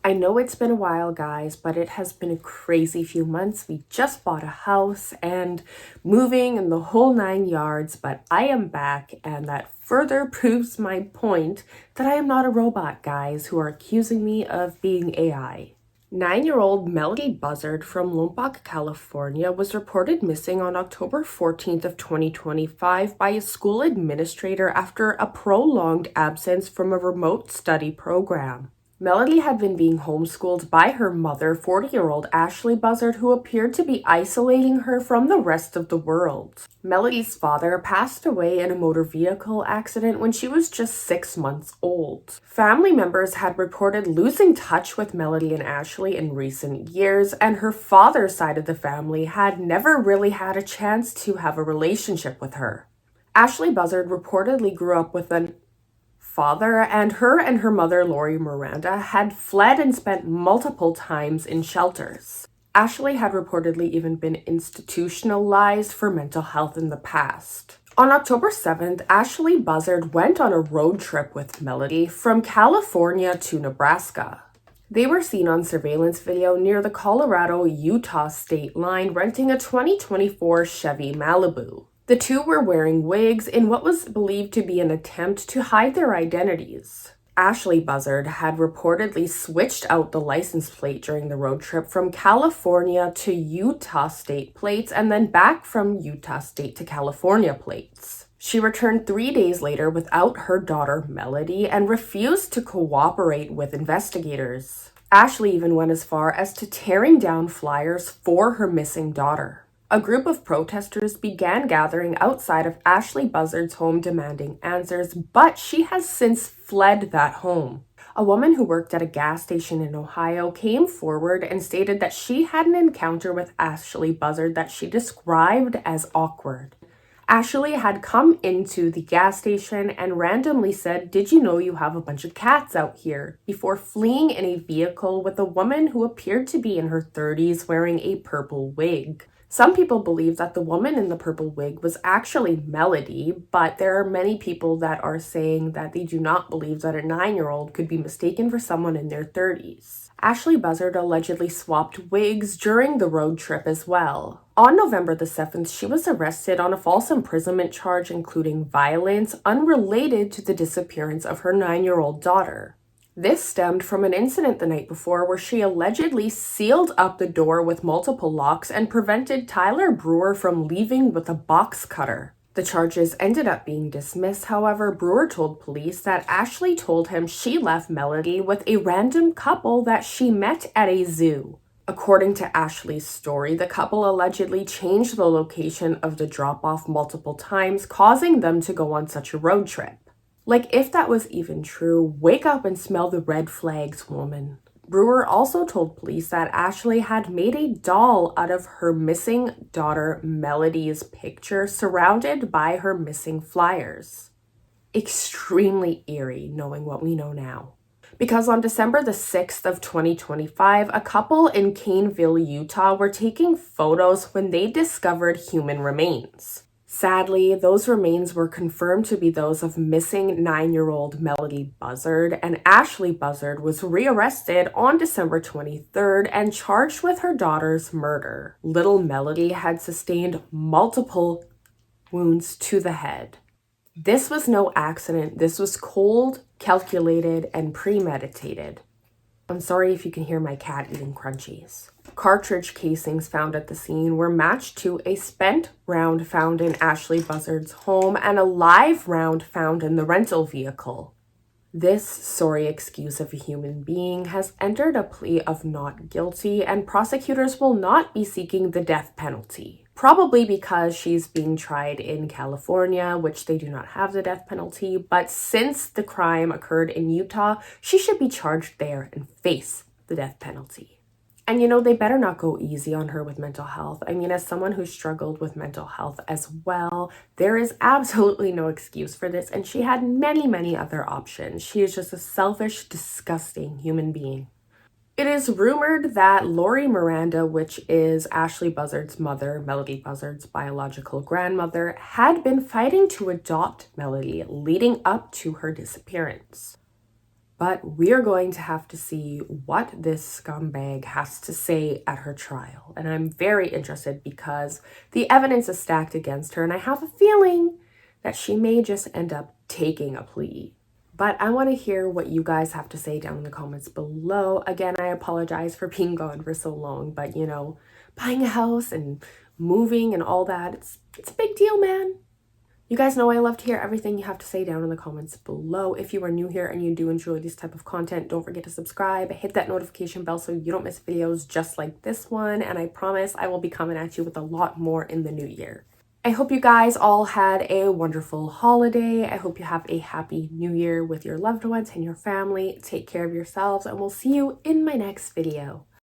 I know it's been a while, guys, but it has been a crazy few months. We just bought a house and moving and the whole 9 yards, but I am back, and that further proves my point that I am not a robot, guys, who are accusing me of being AI. 9-year-old Melodee Buzzard from Lompoc, California was reported missing on October 14th of 2025 by a school administrator after a prolonged absence from a remote study program. Melodee had been being homeschooled by her mother, 40-year-old Ashlee Buzzard, who appeared to be isolating her from the rest of the world. Melodee's father passed away in a motor vehicle accident when she was just 6 months old. Family members had reported losing touch with Melodee and Ashlee in recent years, and her father's side of the family had never really had a chance to have a relationship with her. Ashlee Buzzard reportedly grew up with an father, and her mother, Lori Miranda, had fled and spent multiple times in shelters. Ashlee had reportedly even been institutionalized for mental health in the past. On October 7th, Ashlee Buzzard went on a road trip with Melodee from California to Nebraska. They were seen on surveillance video near the Colorado-Utah state line renting a 2024 Chevy Malibu. The two were wearing wigs in what was believed to be an attempt to hide their identities. Ashlee Buzzard had reportedly switched out the license plate during the road trip from California to Utah state plates and then back from Utah state to California plates. She returned 3 days later without her daughter Melodee and refused to cooperate with investigators. Ashlee even went as far as to tearing down flyers for her missing daughter. A group of protesters began gathering outside of Ashlee Buzzard's home demanding answers, but she has since fled that home. A woman who worked at a gas station in Ohio came forward and stated that she had an encounter with Ashlee Buzzard that she described as awkward. Ashlee had come into the gas station and randomly said, "Did you know you have a bunch of cats out here?" before fleeing in a vehicle with a woman who appeared to be in her 30s wearing a purple wig. Some people believe that the woman in the purple wig was actually Melodee, but there are many people that are saying that they do not believe that a 9-year-old could be mistaken for someone in their 30s. Ashlee Buzzard allegedly swapped wigs during the road trip as well. On November the 7th, she was arrested on a false imprisonment charge including violence unrelated to the disappearance of her 9-year-old daughter. This stemmed from an incident the night before where she allegedly sealed up the door with multiple locks and prevented Tyler Brewer from leaving with a box cutter. The charges ended up being dismissed. However, Brewer told police that Ashlee told him she left Melodee with a random couple that she met at a zoo. According to Ashlee's story, the couple allegedly changed the location of the drop-off multiple times, causing them to go on such a road trip. Like, if that was even true, wake up and smell the red flags, woman. Brewer also told police that Ashlee had made a doll out of her missing daughter Melodee's picture surrounded by her missing flyers. Extremely eerie knowing what we know now. Because on December the 6th of 2025, a couple in Caneville, Utah were taking photos when they discovered human remains. Sadly, those remains were confirmed to be those of missing 9-year-old Melodee Buzzard, and Ashlee Buzzard was rearrested on December 23rd and charged with her daughter's murder. Little Melodee had sustained multiple wounds to the head. This was no accident. This was cold, calculated, and premeditated. I'm sorry if you can hear my cat eating crunchies. Cartridge casings found at the scene were matched to a spent round found in Ashlee Buzzard's home and a live round found in the rental vehicle. This sorry excuse of a human being has entered a plea of not guilty, and prosecutors will not be seeking the death penalty. Probably because she's being tried in California, which they do not have the death penalty, but since the crime occurred in Utah, she should be charged there and face the death penalty. And they better not go easy on her with mental health. I mean, as someone who struggled with mental health as well, there is absolutely no excuse for this, and she had many, many other options. She is just a selfish, disgusting human being. It is rumored that Lori Miranda, which is Ashlee Buzzard's mother, Melodee Buzzard's biological grandmother, had been fighting to adopt Melodee leading up to her disappearance. But we're going to have to see what this scumbag has to say at her trial. And I'm very interested because the evidence is stacked against her, and I have a feeling that she may just end up taking a plea. But I want to hear what you guys have to say down in the comments below. Again, I apologize for being gone for so long, but you know, buying a house and moving and all that, it's a big deal, man. You guys know I love to hear everything you have to say down in the comments below. If you are new here and you do enjoy this type of content, don't forget to subscribe, hit that notification bell so you don't miss videos just like this one. And I promise I will be coming at you with a lot more in the new year. I hope you guys all had a wonderful holiday. I hope you have a happy new year with your loved ones and your family. Take care of yourselves, and we'll see you in my next video.